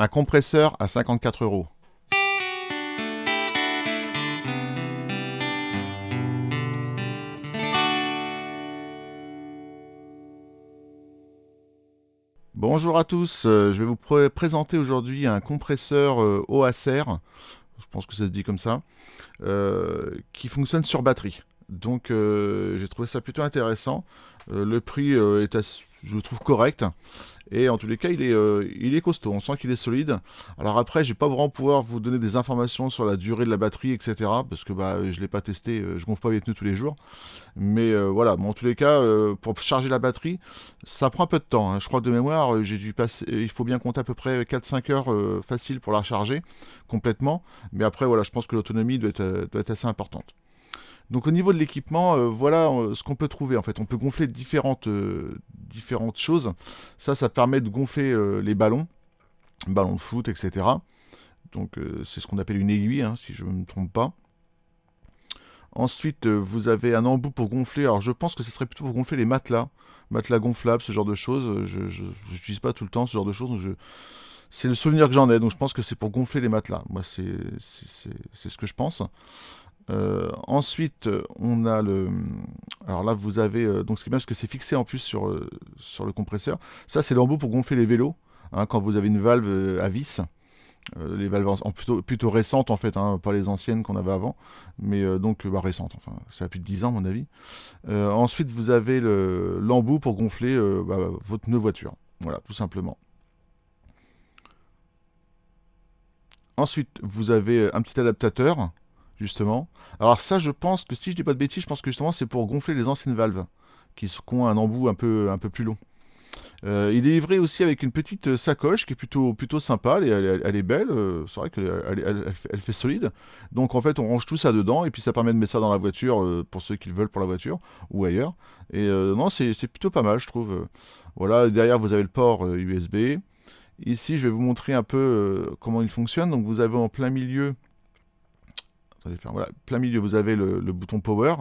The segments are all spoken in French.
Un compresseur à 54 euros. Bonjour à tous, je vais vous présenter aujourd'hui un compresseur OACR, je pense que ça se dit comme ça, qui fonctionne sur batterie. Donc j'ai trouvé ça plutôt intéressant. Le prix je le trouve correct. Et en tous les cas, il est costaud, on sent qu'il est solide. Alors après, je vais pas vraiment pouvoir vous donner des informations sur la durée de la batterie, etc. Parce que bah, je ne l'ai pas testé, je gonfle pas mes pneus tous les jours. Mais voilà, bon, en tous les cas, pour charger la batterie, ça prend un peu de temps, hein. Je crois que de mémoire, j'ai dû passer, il faut bien compter à peu près 4-5 heures facile pour la charger complètement. Mais après, voilà, je pense que l'autonomie doit être assez importante. Donc au niveau de l'équipement, voilà ce qu'on peut trouver en fait. On peut gonfler différentes choses. Ça permet de gonfler les ballons de foot, etc. Donc c'est ce qu'on appelle une aiguille, hein, si je ne me trompe pas. Ensuite, vous avez un embout pour gonfler. Alors je pense que ce serait plutôt pour gonfler les matelas gonflables, ce genre de choses. Je n'utilise pas tout le temps ce genre de choses. C'est le souvenir que j'en ai, donc je pense que c'est pour gonfler les matelas. Moi, c'est ce que je pense. Ensuite, on a le. Alors là, vous avez. Donc, ce qui est bien, parce que c'est fixé en plus sur le compresseur. Ça, c'est l'embout pour gonfler les vélos. Hein, quand vous avez une valve à vis. Les valves plutôt récentes, en fait, hein, pas les anciennes qu'on avait avant. Mais donc, bah, récentes. Enfin, ça a plus de 10 ans, à mon avis. Ensuite, vous avez l'embout pour gonfler bah, votre pneu voiture. Voilà, tout simplement. Ensuite, vous avez un petit adaptateur, justement. Alors ça, je pense que si je dis pas de bêtises, je pense que justement c'est pour gonfler les anciennes valves, qui ont un embout un peu plus long. Il est livré aussi avec une petite sacoche qui est plutôt sympa, elle est belle, c'est vrai qu'elle fait solide. Donc en fait on range tout ça dedans et puis ça permet de mettre ça dans la voiture pour ceux qui le veulent pour la voiture ou ailleurs. Et non, c'est plutôt pas mal je trouve. Voilà, derrière vous avez le port USB. Ici je vais vous montrer un peu comment il fonctionne. Donc vous avez en plein milieu, attendez, voilà, plein milieu vous avez le bouton power.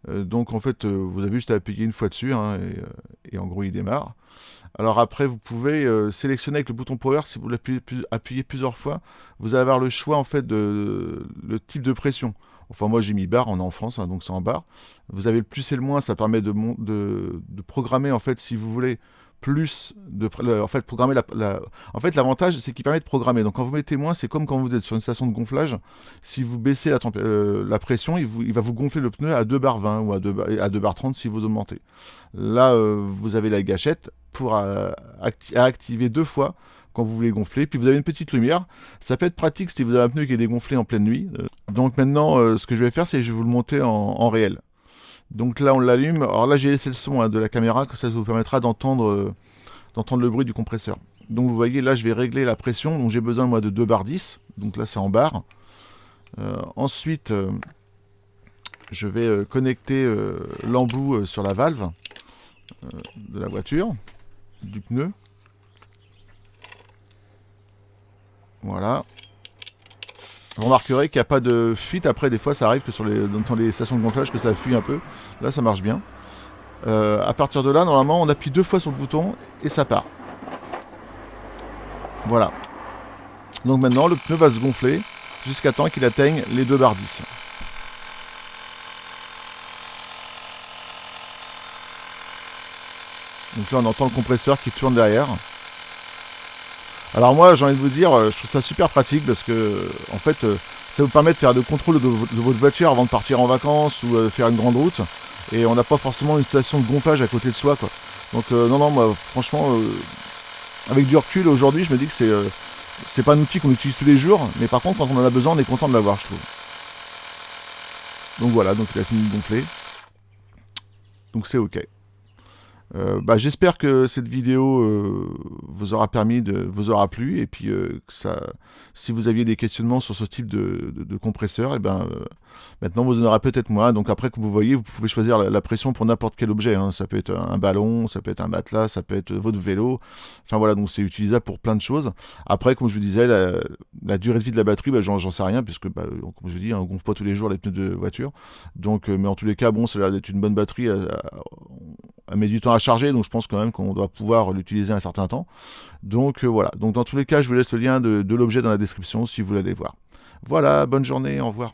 Donc en fait, vous avez juste à appuyer une fois dessus hein, et en gros il démarre. Alors après, vous pouvez sélectionner avec le bouton power, si vous l'appuyez plusieurs fois, vous allez avoir le choix en fait de le type de pression. Enfin moi j'ai mis bar, on est en France, hein, donc c'est en bar. Vous avez le plus et le moins, ça permet de programmer en fait si vous voulez en fait programmer en fait l'avantage c'est qu'il permet de programmer. Donc quand vous mettez moins, c'est comme quand vous êtes sur une station de gonflage. Si vous baissez la pression, il va vous gonfler le pneu à 2 bar 20 ou à 2 bar 30 si vous augmentez. Là, vous avez la gâchette pour activer deux fois quand vous voulez gonfler. Puis vous avez une petite lumière. Ça peut être pratique si vous avez un pneu qui est dégonflé en pleine nuit. Donc maintenant, ce que je vais faire, c'est que je vais vous le monter en réel. Donc là, on l'allume. Alors là, j'ai laissé le son hein, de la caméra, que ça vous permettra d'entendre le bruit du compresseur. Donc vous voyez, là, je vais régler la pression. Donc j'ai besoin, moi, de 2 bar 10. Donc là, c'est en bar. Ensuite, je vais connecter l'embout sur la valve de la voiture, du pneu. Voilà. Vous remarquerez qu'il n'y a pas de fuite. Après, des fois, ça arrive que dans les stations de gonflage, que ça fuit un peu. Là, ça marche bien. À partir de là, normalement, on appuie 2 fois sur le bouton et ça part. Voilà. Donc maintenant, le pneu va se gonfler jusqu'à temps qu'il atteigne les 2 bar 10. Donc là, on entend le compresseur qui tourne derrière. Alors moi, j'ai envie de vous dire, je trouve ça super pratique parce que, en fait, ça vous permet de faire de contrôle de votre voiture avant de partir en vacances ou faire une grande route. Et on n'a pas forcément une station de gonflage à côté de soi, quoi. Donc non, moi, franchement, avec du recul aujourd'hui, je me dis que c'est pas un outil qu'on utilise tous les jours, mais par contre, quand on en a besoin, on est content de l'avoir, je trouve. Donc voilà, donc il a fini de gonfler. Donc c'est ok. Bah, j'espère que cette vidéo vous aura plu et puis si vous aviez des questionnements sur ce type de compresseur, et ben maintenant vous en aurez peut-être moins. Donc après que vous voyez, vous pouvez choisir la pression pour n'importe quel objet. Hein. Ça peut être un ballon, ça peut être un matelas, ça peut être votre vélo. Enfin voilà, donc c'est utilisable pour plein de choses. Après, comme je vous disais, la durée de vie de la batterie, bah, j'en sais rien puisque bah, comme je dis, hein, on gonfle pas tous les jours les pneus de voiture. Donc, mais en tous les cas, bon, ça a l'air d'être une bonne batterie. Elle met du temps à charger, donc je pense quand même qu'on doit pouvoir l'utiliser un certain temps. Donc voilà, donc dans tous les cas, je vous laisse le lien de l'objet dans la description si vous voulez aller voir. Voilà, bonne journée, au revoir.